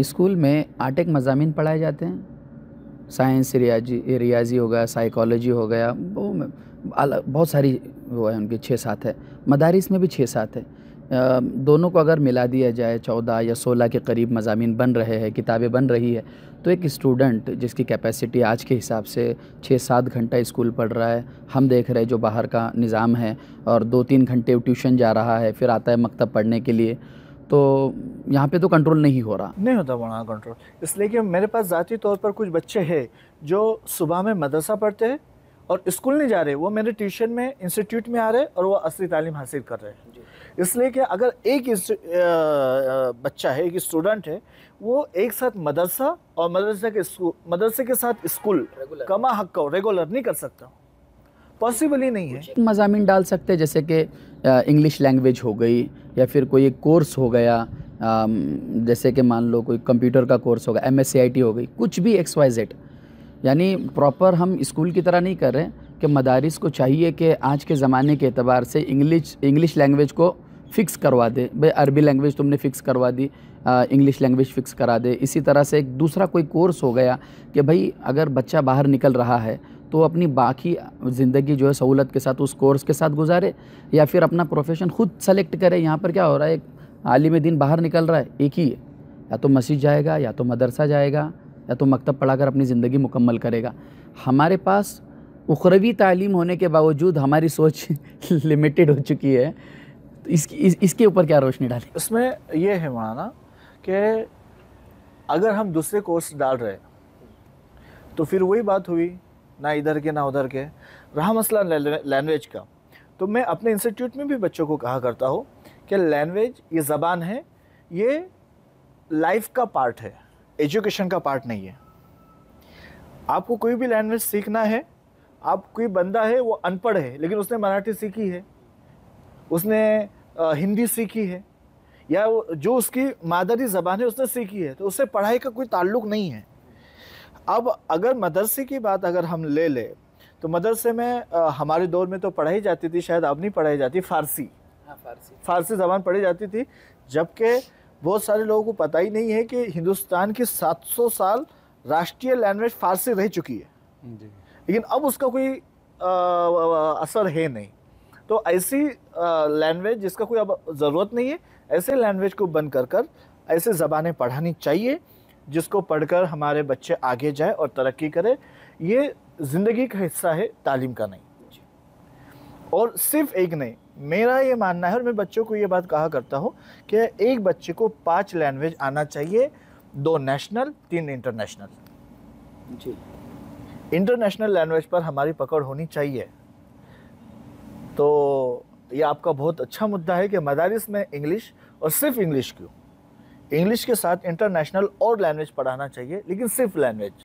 School में 8 एक मज़ामीन पढ़ाए जाते हैं। साइंस, रियाजी हो गया, साइकोलॉजी हो गया, वो बहुत सारी वो है उनकी 6-7 है। मदारिस में भी 6-7 है। दोनों को अगर मिला दिया जाए 14 या 16 के करीब मज़ामीन बन रहे हैं, किताबें बन रही है, तो एक स्टूडेंट जिसकी कैपेसिटी आज के हिसाब से 6-7 घंटा स्कूल पढ़ रहा है, हम देख रहे हैं जो बाहर का निज़ाम है, और 2-3 घंटे ट्यूशन जा रहा है, फिर आता है मकतब पढ़ने के लिए, तो यहाँ पे तो कंट्रोल नहीं हो रहा। नहीं होता वहाँ कंट्रोल, इसलिए कि मेरे पास ज़ाती तौर पर कुछ बच्चे हैं जो सुबह में मदरसा पढ़ते हैं और स्कूल नहीं जा रहे, वो मेरे ट्यूशन में इंस्टीट्यूट में आ रहे हैं और वो असली तालीम हासिल कर रहे हैं। इसलिए कि अगर एक बच्चा है, एक स्टूडेंट है, वो एक साथ मदरसा और मदरसे के साथ स्कूल कमा हक रेगुलर नहीं कर सकता, पॉसिबल ही नहीं है। मज़ामीन डाल सकते हैं जैसे कि इंग्लिश लैंग्वेज हो गई, या फिर कोई एक कोर्स हो गया, जैसे कि मान लो कोई कंप्यूटर का कोर्स होगा, MSCIT हो गई, कुछ भी XYZ। यानी प्रॉपर हम स्कूल की तरह नहीं कर रहे कि मदारिस को चाहिए कि आज के ज़माने के एतबार से इंग्लिश लैंग्वेज को फ़िक्स करवा दे। भाई अरबी लैंग्वेज तुमने फ़िक्स करवा दी, इंग्लिश लैंग्वेज फ़िक्स करा दे। इसी तरह से एक दूसरा कोई कोर्स हो गया कि भाई अगर बच्चा बाहर निकल रहा है तो अपनी बाकी ज़िंदगी जो है सहूलत के साथ उस कोर्स के साथ गुजारे, या फिर अपना प्रोफेशन ख़ुद सेलेक्ट करे। यहाँ पर क्या हो रहा है, एक आलिम दीन बाहर निकल रहा है, एक ही है, या तो मस्जिद जाएगा, या तो मदरसा जाएगा, या तो मकतब पढ़ाकर अपनी ज़िंदगी मुकम्मल करेगा। हमारे पास उखरवी तालीम होने के बावजूद हमारी सोच लिमिटेड हो चुकी है। तो इसके ऊपर क्या रोशनी डालें? इसमें यह है माना कि अगर हम दूसरे कोर्स डाल रहे हैं तो फिर वही बात हुई, ना इधर के ना उधर के। रहा मसला लैंग्वेज का, तो मैं अपने इंस्टीट्यूट में भी बच्चों को कहा करता हूँ कि लैंग्वेज ये ज़बान है, ये लाइफ का पार्ट है, एजुकेशन का पार्ट नहीं है। आपको कोई भी लैंग्वेज सीखना है, आप कोई बंदा है वो अनपढ़ है लेकिन उसने मराठी सीखी है, उसने हिंदी सीखी है, या जो उसकी मादरी ज़बान है उसने सीखी है, तो उससे पढ़ाई का कोई ताल्लुक़ नहीं है। अब अगर मदरसे की बात अगर हम ले ले तो मदरसे में हमारे दौर में तो पढ़ाई जाती थी, शायद अब नहीं पढ़ाई जाती, फ़ारसी ज़बान पढ़ी जाती थी। जबकि बहुत सारे लोगों को पता ही नहीं है कि हिंदुस्तान की 700 साल राष्ट्रीय लैंग्वेज फ़ारसी रह चुकी है, लेकिन अब उसका कोई असर है नहीं। तो ऐसी लैंग्वेज जिसका कोई अब ज़रूरत नहीं है, ऐसे लैंग्वेज को बंद कर ऐसे ज़बानें पढ़ानी चाहिए जिसको पढ़कर हमारे बच्चे आगे जाए और तरक्की करें। ये ज़िंदगी का हिस्सा है, तालीम का नहीं। और सिर्फ एक नहीं, मेरा ये मानना है और मैं बच्चों को ये बात कहा करता हूँ कि एक बच्चे को 5 लैंग्वेज आना चाहिए, 2 नेशनल, 3 इंटरनेशनल। जी, इंटरनेशनल लैंग्वेज पर हमारी पकड़ होनी चाहिए। तो ये आपका बहुत अच्छा मुद्दा है कि मदारिस में इंग्लिश, और सिर्फ इंग्लिश क्यों, इंग्लिश के साथ इंटरनेशनल और लैंग्वेज पढ़ाना चाहिए, लेकिन सिर्फ लैंग्वेज।